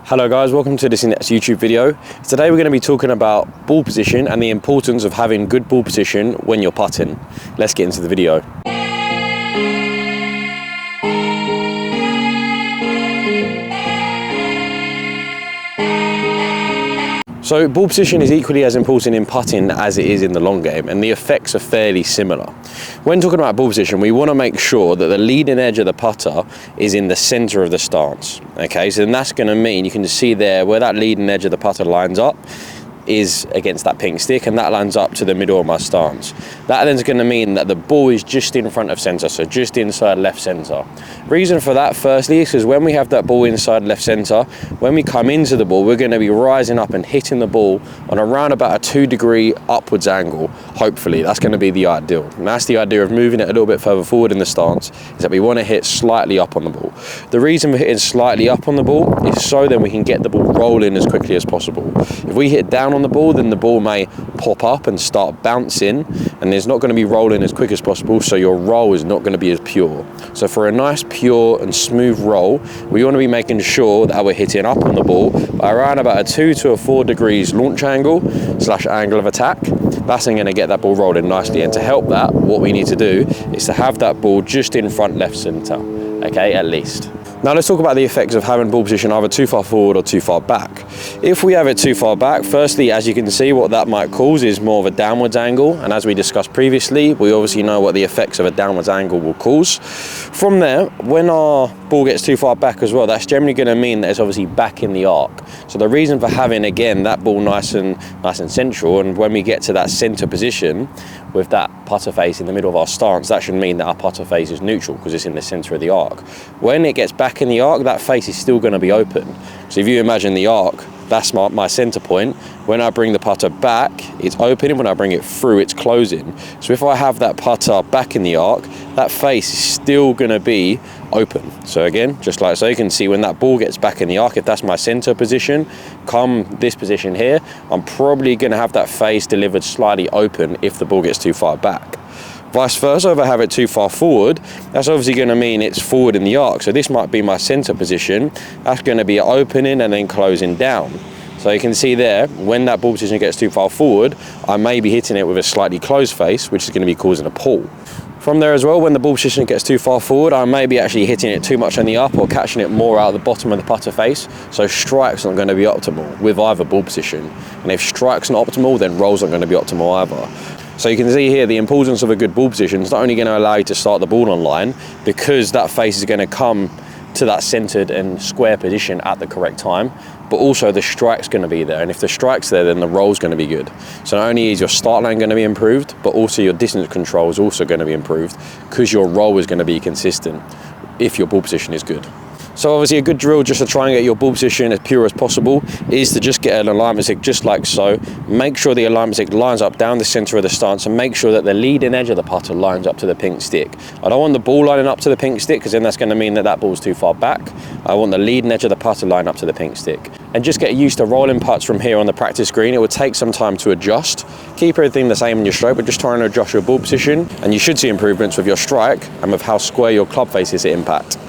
Hello guys, welcome to this next YouTube video. Today we're going to be talking about ball position and the importance of having good ball position when you're putting. Let's get into the video. So ball position is equally as important in putting as it is in the long game, and the effects are fairly similar. When talking about ball position, we want to make sure that the leading edge of the putter is in the center of the stance. Okay, so then that's going to mean, you can just see there where that leading edge of the putter lines up is against that pink stick, and that lines up to the middle of my stance. That then is going to mean that the ball is just in front of center, so just inside left center. Reason for that, firstly, is because when we have that ball inside left center, when we come into the ball, we're going to be rising up and hitting the ball on around about a 2-degree upwards angle. Hopefully that's going to be the ideal, and that's the idea of moving it a little bit further forward in the stance, is that we want to hit slightly up on the ball. The reason for hitting slightly up on the ball is so then we can get the ball rolling as quickly as possible. If we hit down on the ball, then the ball may pop up and start bouncing, and it's not going to be rolling as quick as possible, so your roll is not going to be as pure. So for a nice pure and smooth roll, we want to be making sure that we're hitting up on the ball by around about a 2 to 4 degrees launch angle / angle of attack. That's going to get that ball rolling nicely, and to help that, what we need to do is to have that ball just in front left center, okay, at least. Now let's talk about the effects of having ball position either too far forward or too far back. If we have it too far back, firstly, as you can see, what that might cause is more of a downwards angle, and as we discussed previously, we obviously know what the effects of a downwards angle will cause. From there, when our ball gets too far back as well, that's generally going to mean that it's obviously back in the arc. So the reason for having, again, that ball nice and central, and when we get to that center position with that putter face in the middle of our stance, that should mean that our putter face is neutral because it's in the center of the arc. When it gets back in the arc, that face is still going to be open. So if you imagine the arc, that's my center point. When I bring the putter back, it's opening. When I bring it through, it's closing. So if I have that putter back in the arc, that face is still going to be open. So again, just like so, you can see when that ball gets back in the arc, if that's my center position, come this position here, I'm probably going to have that face delivered slightly open if the ball gets too far back. Vice versa, if I have it too far forward, that's obviously going to mean it's forward in the arc. So this might be my center position. That's going to be opening and then closing down. So you can see there, when that ball position gets too far forward, I may be hitting it with a slightly closed face, which is going to be causing a pull. From there as well, when the ball position gets too far forward, I may be actually hitting it too much on the up or catching it more out of the bottom of the putter face. So strike's not going to be optimal with either ball position. And if strike's not optimal, then roll's not going to be optimal either. So you can see here the importance of a good ball position is not only going to allow you to start the ball on line, because that face is going to come to that centered and square position at the correct time, but also the strike's going to be there. And if the strike's there, then the roll's going to be good. So not only is your start line going to be improved, but also your distance control is also going to be improved, because your roll is going to be consistent if your ball position is good. So obviously a good drill just to try and get your ball position as pure as possible is to just get an alignment stick just like so. Make sure the alignment stick lines up down the center of the stance, and make sure that the leading edge of the putter lines up to the pink stick. I don't want the ball lining up to the pink stick, because then that's going to mean that that ball's too far back. I want the leading edge of the putter line up to the pink stick. And just get used to rolling putts from here on the practice green. It will take some time to adjust. Keep everything the same in your stroke, but just trying to adjust your ball position, and you should see improvements with your strike and with how square your club face is at impact.